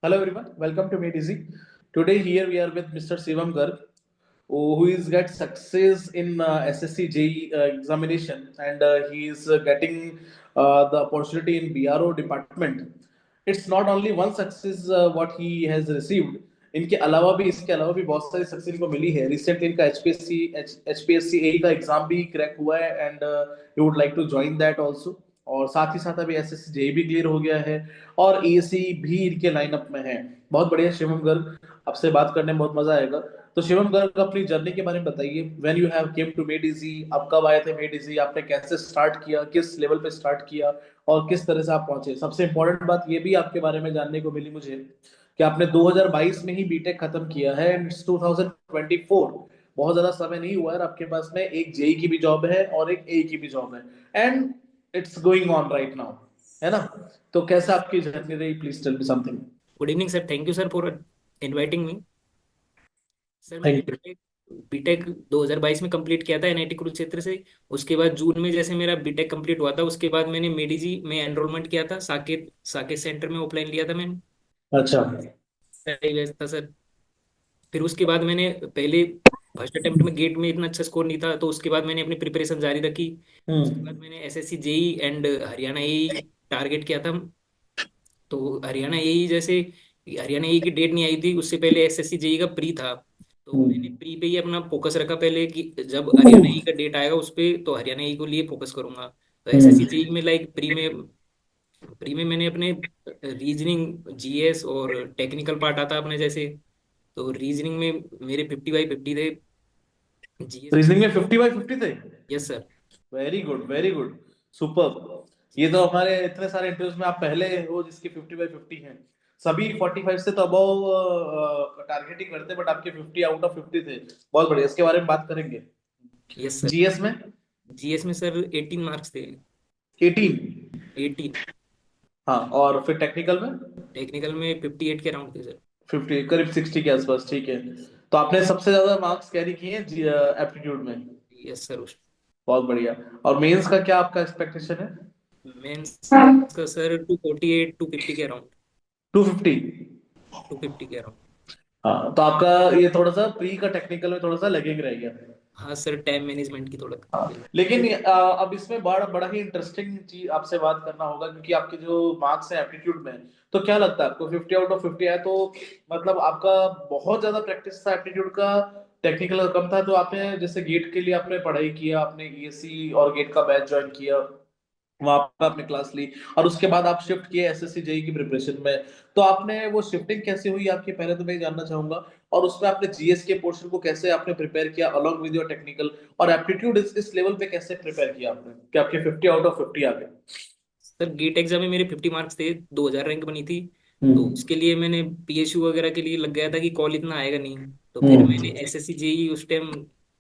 Hello everyone, welcome to Made Easy. Today here we are with Mr. Shivam Garg, who is got success in SSC JEE examination, and he is getting the opportunity in BRO department. It's not only one success what he has received. इनके अलावा भी इसके अलावा भी बहुत सारी success इनको मिली है. रिसेंटली इनका एचपीएससी ए का एग्जाम भी क्रैक हुआ है and you would like to join that also. और साथ ही साथ अभी एसएससी जेई भी क्लियर हो गया है और एसी भी इनके लाइनअप में है. बहुत बढ़िया शिवम गर्ग, आपसे बात करने में बहुत मजा आएगा. तो शिवम गर्ग अपनी जर्नी के बारे में बताइए. When you have came to Made Easy, आप कब आए थे मेड इजी, आपने कैसे स्टार्ट किया, किस लेवल पे स्टार्ट किया और किस तरह से आप पहुंचे. सबसे इंपॉर्टेंट बात ये भी आपके बारे में जानने को मिली मुझे कि आपने 2022 में ही बीटेक खत्म किया है एंड 2024. बहुत ज्यादा समय नहीं हुआ है और आपके पास में एक जेई की भी जॉब है और एक ए की भी जॉब है and it's going on right now, है ना. तो कैसा आपकी जर्नी रही, please tell me something. Good evening sir. Thank you sir for inviting me. Sir मैंने थैंक यू. बीटेक बीटेक 2022 में कंप्लीट किया था एनआईटी कुरुक्षेत्र से। उसके बाद जून में जैसे मेरा बीटेक कंप्लीट हुआ था, उसके बाद मैंने मेडिजी में एनरोलमेंट किया था। साकेत साकेत सेंटर में ऑफलाइन लिया था मैंने। अच्छा. सही वैसा था सर। फिर उसके बाद मैंने पहले फर्स्ट अटेम्प्ट में गेट में इतना अच्छा स्कोर नहीं था, तो उसके बाद मैंने अपनी प्रिपरेशन जारी रखी। उसके बाद हम्म. मैंने SSC JE and Haryana AE target किया था। तो हरियाणा यही जैसे हरियाणा यही की डेट नहीं आई थी, उससे पहले एसएससी जेई का प्री था। तो मैंने हम्म. प्री पे ही अपना फोकस रखा पहले कि जब हरियाणा यही का डेट आएगा उस पे तो हरियाणा यही को लिए फोकस करूंगा। तो एसएससी जेई में लाइक प्री में मैंने अपने रीजनिंग जीएस और टेक्निकल पार्ट आता अपने जैसे। तो रीजनिंग में मेरे 50/50 थे। जीएस में रीजनिंग में 50/50 थे. Yes sir. Very good, very good. Super. ये तो हमारे इतने सारे इंटरव्यूज में आप पहले हो जिसकी 50/50 हैं. सभी 45 से तो अबव टारगेटिंग करते, बट आपके 50 आउट ऑफ 50 थे. बहुत बढ़िया, इसके बारे में बात करेंगे. Yes sir. जीएस में जीएस में सर 18 मार्क्स थे। 18. 18। हाँ, और फिर टेक्निकल में टेक्निकल में 58 के अराउंड थे सर। 50, करीब 60 के आसपास. ठीक है. तो आपने सबसे ज्यादा मार्क्स कैरी किए हैं एप्टीट्यूड में. Yes sir. बहुत बढ़िया. और मेंस का क्या आपका एक्सपेक्टेशन है? मेंस का सर 248 250 के अराउंड। 250. 250 के अराउंड। हाँ, तो आपका ये थोड़ा सा प्री का टेक्निकल में थोड़ा सा लगेंगे रह गया. हाँ सर, टाइम मैनेजमेंट की थोड़ा हाँ, कमी। लेकिन अब इसमें बड़ा बड़ा ही इंटरेस्टिंग चीज आपसे बात करना होगा क्योंकि आपके जो मार्क्स हैं एप्टीट्यूड में. तो क्या लगता है आपको 50 आउट ऑफ 50 आया तो मतलब आपका बहुत ज्यादा प्रैक्टिस था एप्टीट्यूड का, टेक्निकल का कम था. तो आपने जैसे गेट के लिए आपने पढ़ाई किया, आपने ईएससी और गेट का बैच ज्वाइन किया, वहां पर आपने क्लास ली और उसके बाद आप शिफ्ट किए एसएससी जेई की प्रिपरेशन में. तो आपने वो शिफ्टिंग कैसे हुई आपकी, पहले तो मैं ये जानना चाहूंगा. और उसमें आपने जीएस के पोर्शन को कैसे आपने प्रिपेयर किया अलोंग विद योर टेक्निकल, और एप्टीट्यूड इस लेवल पे कैसे प्रिपेयर किया आपने कि आपके 50 आउट ऑफ 50 आ गए. सर गेट एग्जाम में मेरे 50 मार्क्स थे, 2000 रैंक बनी थी। तो हम्म. उसके लिए मैंने पीएसयू वगैरह के लिए लग गया था कि कॉल इतना आएगा नहीं। तो फिर मैंने हम्म. एसएससी जेई उस टाइम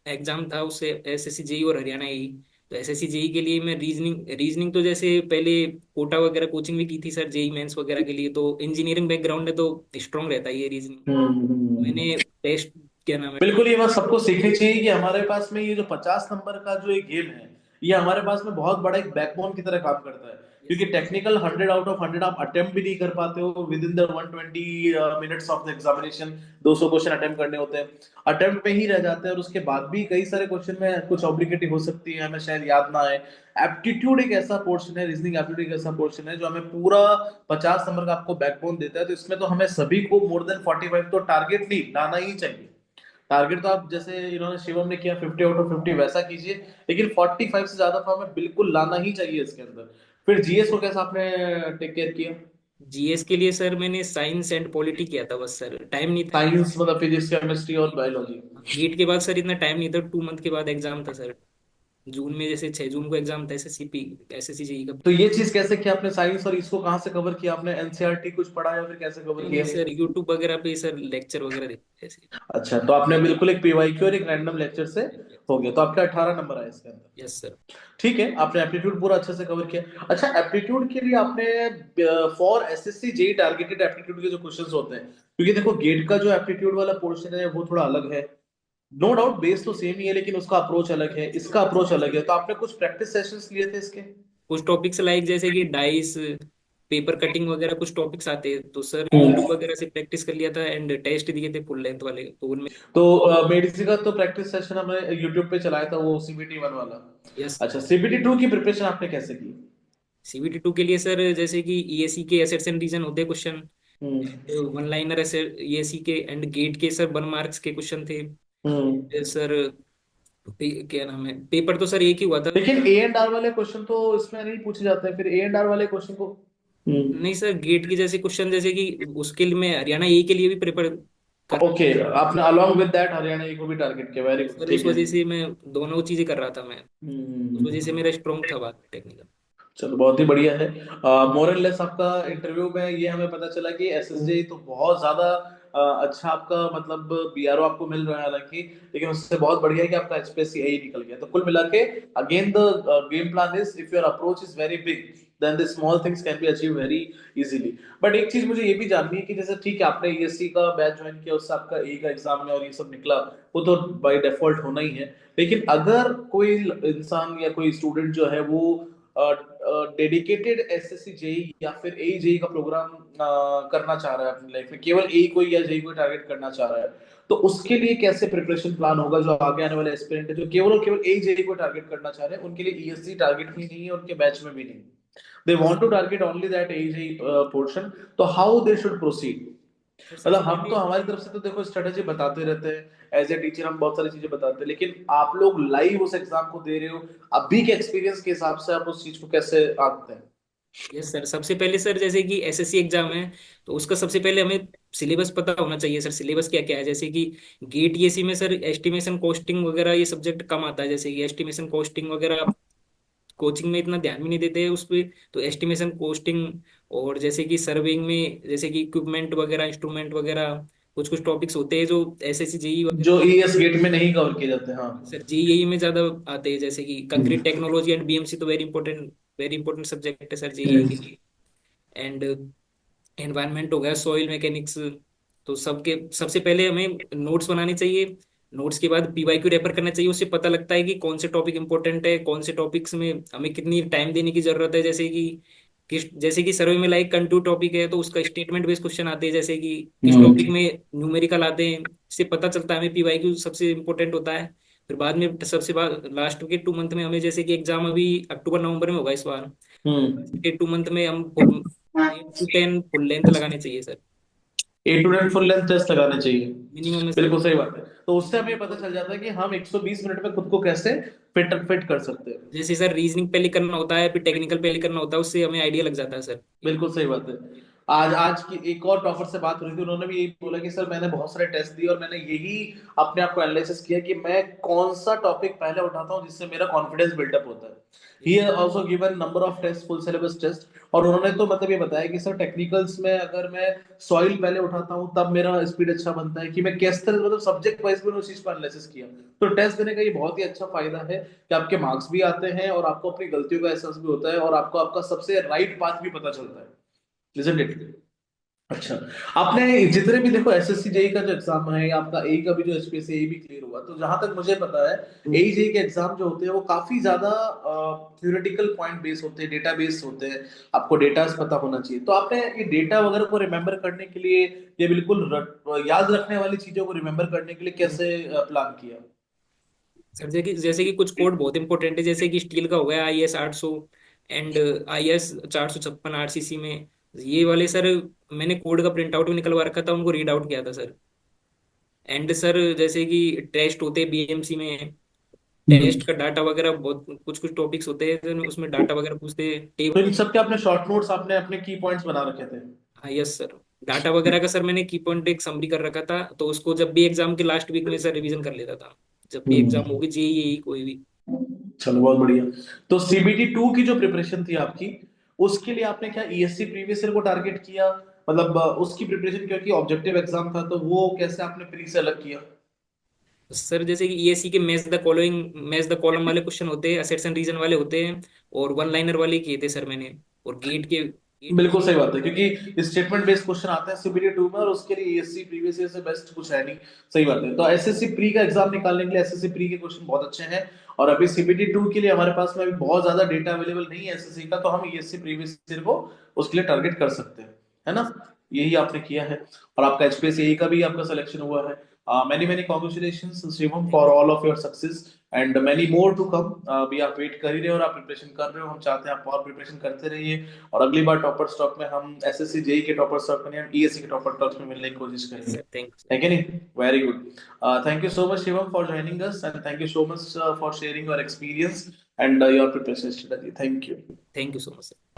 एग्जाम था, उससे एसएससी जेई और हरियाणा आई। तो एसएससी जेई के लिए मैं रीजनिंग रीजनिंग तो जैसे पहले कोटा वगैरह कोचिंग भी की थी सर जेई मेंस वगैरह के लिए। तो इंजीनियरिंग बैकग्राउंड है तो स्ट्रांग रहता है ये रीजनिंग। मैंने टेस्ट क्या नाम है। बिल्कुल, ये बात सबको सीखनी चाहिए कि हमारे पास में ये जो 50 नंबर का जो एक गेम है, ये हमारे पास में बहुत बड़ा एक बैकबोन की तरह काम करता है. क्योंकि यस। टेक्निकल 100 आउट ऑफ 100 आप अटेम्प्ट भी नहीं कर पाते हो with in the 120 minutes of the examination. 200 question attempt करने होते हैं, अटेम्प्ट में ही रह जाते हैं और उसके बाद भी कई सारे क्वेश्चन में कुछ ऑब्लिगेटी हो सकती है, हमें शायद याद ना आए. एप्टीट्यूड एक ऐसा पोर्शन है, रीजनिंग एप्टीट्यूड एक ऐसा पोर्शन है जो हमें पूरा 50 नंबर का आपको बैकबोन देता है. तो इसमें तो हमें सभी को मोर देन 45 तो टारगेट नहीं लाना ही चाहिए. टारगेट तो आप जैसे इन्होंने शिवम ने किया 50 आउट ऑफ 50 वैसा कीजिए, लेकिन 45 से ज्यादा तो हमें बिल्कुल लाना ही चाहिए इसके अंदर. फिर जीएस को कैसे आपने टेक केयर किया? जीएस के लिए सर मैंने साइंस एंड पॉलिटी किया था, बस सर टाइम नहीं था। साइंस मतलब फिजिक्स केमिस्ट्री और बायोलॉजी. गेट के बाद सर इतना टाइम नहीं था, 2 मंथ के बाद एग्जाम था सर। जून में जैसे 6 जून को एग्जाम था एसएससी जेई का। तो ये चीज कैसे किया आपने, साइंस और इसको कहाँ से कवर किया आपने, एनसीईआरटी कुछ पढ़ा या फिर कैसे कवर नहीं नहीं किया? सर, यूट्यूब वगैरह पे सर लेक्चर वगैरह देखते ऐसे। अच्छा, तो आपने बिल्कुल एक पीवाईक्यू और एक रैंडम लेक्चर से हो गया, तो आपके 18 नंबर आए इसके अंदर. Yes sir. ठीक है, आपने एप्टीट्यूड पूरा अच्छे से कवर किया. अच्छा, एप्टीट्यूड के लिए आपने for SSC JE targeted aptitude के जो क्वेश्चंस होते हैं, क्योंकि देखो गेट का जो एप्टीट्यूड वाला पोर्शन है वो थोड़ा अलग है. नो डाउट बेस तो सेम ही है लेकिन उसका अप्रोच अलग है, इसका अप्रोच अलग है. तो आपने कुछ प्रैक्टिस सेशंस लिए थे इसके? कुछ टॉपिक्स लाइक जैसे कि डाइस, पेपर कटिंग वगैरह कुछ टॉपिक्स आते हैं, तो सर यूट्यूब हम्म। वगैरह से प्रैक्टिस कर लिया था एंड टेस्ट दिए थे फुल लेंथ वाले, तो उनमें। तो मेडिसी का तो प्रैक्टिस सेशन हमने यूट्यूब पे चलाया था, वो सीबीटी वन वाला। यस। अच्छा, सीबीटी टू की प्रिपरेशन आपने कैसे की? सीबीटी टू के लिए सर जैसे कि ईएसी के एसेट्स एंड रीजन होते हैं क्वेश्चन, हम्म। वन लाइनर ऐसे ईएसी के, एंड गेट के सर 1 मार्क्स के क्वेश्चन थे। हम्म। फिर सर क्या नाम है, पेपर तो सर एक ही हुआ था। लेकिन ए एंड आर वाले क्वेश्चन तो इसमें नहीं पूछे जाते हैं, फिर ए एंड आर वाले क्वेश्चन को। हम्म। नहीं सर, गेट की जैसे क्वेश्चन, जैसे कि उसके लिए मैं हरियाणा ए के लिए भी प्रिपेयर कर रहा ओके, आपने अलोंग विद दैट हरियाणा को भी टारगेट किया, वेरी था गुड, सर, उस ठीक है। वजह से मैं दोनों चीजें कर रहा था मैं, उस वजह से हम्म। मेरा स्ट्रॉन्ग था बात टेक्निकल। चलो, बहुत ही बढ़िया है। मोर एंड लेस आपका इंटरव्यू में ये हमें पता चला कि एसएसजे तो बहुत ज्यादा अच्छा आपका मतलब बीआरओ आपको मिल रहा है हालांकि, लेकिन उससे बहुत बढ़िया है कि आपका एचपीएससी यही निकल गया। तो कुल मिला के again the game plan is, if your approach is very big then the small things can be achieve very easily. But एक चीज मुझे ये भी जाननी है कि जैसे ठीक है आपने ईएससी का बैच ज्वाइन किया, उससे आपका ए का एग्जाम में और ये सब निकला, वो तो बाय डिफॉल्ट होना ही है। लेकिन अगर कोई इंसान या कोई स्टूडेंट जो है वो डेडिकेटेड एसएससी जेई या फिर ए जेई का प्रोग्राम करना चाह रहा है अपनी लाइफ में, केवल ए को या जेई को टारगेट करना चाह रहा है, तो उसके लिए कैसे प्रिपरेशन प्लान होगा? जो आगे आने वाले एस्पिरेंट है जो केवल और केवल ए जेई को टारगेट करना चाह रहे हैं, उनके लिए ईएससी टारगेट भी नहीं है, उनके बैच में भी नहीं, they want to target only that a JEE portion, तो how they should proceed? Sir मतलब सबसे हम तो पहले, हमारी तरफ से तो देखो स्ट्रेटेजी बताते रहते हैं, एज ए टीचर हम बहुत सारी चीजें बताते हैं, लेकिन आप लोग लाइव उस एग्जाम को दे रहे हो, अभी के एक्सपीरियंस के हिसाब से आप उस चीज को कैसे आते हैं? यस सर, सबसे पहले सर जैसे कि एसएससी एग्जाम है, तो उसका सबसे पहले हमें सिलेबस पता होना चाहिए सर, सिलेबस क्या क्या है। जैसे कि गेट ईएसी में सर एस्टिमेशन कॉस्टिंग वगैरह ये सब्जेक्ट कम आता है, जैसे कि एस्टिमेशन कॉस्टिंग वगैरह कोचिंग में इतना ध्यान भी नहीं देते हैं उस पे, तो एस्टिमेशन कॉस्टिंग। और जैसे कि सर्विंग में जैसे कि इक्विपमेंट वगैरह, इंस्ट्रूमेंट वगैरह, कुछ कुछ टॉपिक्स होते हैं जो एसएससी जेई जो वगैरह। ईएस गेट में नहीं कवर किए जाते, हाँ। सर जेईई में ज्यादा आते हैं, जैसे कि concrete hmm. Technology and BMC तो वेरी इंपॉर्टेंट सब्जेक्ट है सर जेईई के हम्म। लिए। एंड एनवायरनमेंट हो गया, सॉइल मैकेनिक्स। तो सबके सबसे पहले हमें नोट्स बनाने चाहिए, नोट्स के बाद पीवाईक्यू रेफर करना चाहिए, उससे पता लगता है कि कौन से टॉपिक इंपॉर्टेंट है, कौन से टॉपिक्स में हमें कितनी टाइम देने की जरूरत है। जैसे कि जैसे कि सर्वे में लाइक कंटू टॉपिक है, तो उसका स्टेटमेंट बेस्ड क्वेश्चन आते हैं, जैसे कि किस टॉपिक हम्म। में न्यूमेरिकल आते हैं, इससे पता चलता है हमें पीवाईक्यू सबसे इंपॉर्टेंट होता है। फिर बाद में सबसे बाद लास्ट के 2 मंथ में हमें, जैसे कि एग्जाम अभी अक्टूबर नवंबर में होगा इस बार, हम्म। के 2 मंथ में हम 8 to 10 फुल लेंथ लगाने चाहिए sir, 8 to 10 full length test लगाने चाहिए। मिनिमम में सर। बिल्कुल सही बात है, तो उससे हमें पता चल जाता है कि हम 120 मिनट में खुद को कैसे फिट फिट कर सकते हैं। जैसे सर रीजनिंग पहले करना होता है, फिर टेक्निकल पहले करना होता है, उससे हमें आइडिया लग जाता है सर। बिल्कुल सही बात है। आज आज की एक और टॉपर से बात हो रही थी, उन्होंने भी यही बोला कि सर मैंने बहुत सारे टेस्ट दिए और मैंने यही अपने आप को एनालिसिस किया कि मैं कौन सा टॉपिक पहले उठाता हूँ जिससे मेरा कॉन्फिडेंस बिल्डअप होता है। ही yes. Also given number of test, full syllabus test. और उन्होंने तो मतलब ये बताया कि सर टेक्निकल्स में अगर मैं सॉइल पहले उठाता हूँ तब मेरा स्पीड अच्छा बनता है, कि मैं किस तरह मतलब सब्जेक्ट वाइज मैंने उस चीज को एनालिसिस किया। तो टेस्ट देने का ये बहुत ही अच्छा फायदा है कि आपके मार्क्स भी आते हैं और आपको अपनी गलतियों का एहसास भी होता है और आपको आपका सबसे राइट पाथ भी पता चलता है, isn't it? अच्छा, आपने जितने भी देखो एसएससी जेई का जो एग्जाम है या आपका ए का भी जो एचपीएससी ए भी क्लियर हुआ, तो जहां तक मुझे पता है ए जेई के एग्जाम जो होते हैं वो काफी ज्यादा थ्योरेटिकल पॉइंट बेस होते हैं, डेटा बेस होते हैं, आपको डेटा पता होना चाहिए। तो आपने ये डेटा वगैरह को रिमेम्बर करने के लिए, ये बिल्कुल याद रखने वाली चीजों को रिमेम्बर करने के लिए कैसे प्लान किया? सर जैसे कि कुछ कोड बहुत इंपॉर्टेंट है, जैसे कि स्टील का हो गया IS 800 एंड IS 456 आरसीसी में, ये वाले सर मैंने कोड का प्रिंट आउट भी निकलवा रखा था, उनको रीड आउट किया था सर। एंड सर जैसे कि टेस्ट होते हैं बीएमसी में, टेस्ट का डाटा वगैरह बहुत कुछ कुछ टॉपिक्स होते हैं तो उसमें डाटा वगैरह पूछते हैं तो इन सबके अपने शॉर्ट नोट्स, आपने अपने की पॉइंट्स बना रखे थे? हाँ यस सर, डाटा वगैरह का सर मैंने की पॉइंट एक समरी कर रखा था, तो उसको जब भी एग्जाम के लास्ट वीक में सर रिवीजन कर लेता था, जब भी एग्जाम हम्म। होगी जेई कोई भी। चलो, बहुत बढ़िया। तो सीबीटी टू की जो प्रिपरेशन थी आपकी, उसके लिए आपने क्या ईएससी प्रीवियस ईयर को टारगेट किया? मतलब उसकी प्रिपरेशन, क्योंकि ऑब्जेक्टिव एग्जाम था, तो वो कैसे आपने प्री से अलग किया? सर जैसे कि ईएससी के मैच द कॉलम वाले क्वेश्चन होते हैं, असेट्स एंड रीजन वाले होते हैं, और वन लाइनर वाले किए थे सर मैंने। और गेट बिल्कुल सही बात है, क्योंकि स्टेटमेंट बेस्ड क्वेश्चन आते हैं सीबीटी टू में और उसके लिए ईएससी प्रीवियस ईयर से बेस्ट कुछ है नहीं। सही बात है, तो एसएससी प्री का एग्जाम निकालने के लिए एसएससी प्री के क्वेश्चन बहुत अच्छे हैं। और अभी सीपीटी 2 के लिए हमारे पास में अभी बहुत ज्यादा डेटा अवेलेबल नहीं है एसएससी का, तो हम ईएससी प्रीवियस ईयर को उसके लिए टारगेट कर सकते हैं, है ना? यही आपने किया है, और आपका एचपीएस यही का भी आपका सिलेक्शन हुआ है। Many many congratulations Shivam thank for you. All of your success and many more to come. अभी आप वेट कर ही रहे हो और आप प्रिपरेशन कर रहे हो, हम चाहते हैं आप और प्रिपरेशन करते रहिए, और अगली बार टॉपर स्टॉक में हम एसएससी जेई के टॉपर स्टॉक में नहीं, हम ईएससी के टॉपर स्टॉक में मिलने की कोशिश यस करेंगे, सर, थैंक यू सर। है कि नहीं? Very good. Thank you so much Shivam for joining us, and thank you so much for sharing your experience and your preparation strategy. Thank you. Thank you so much sir.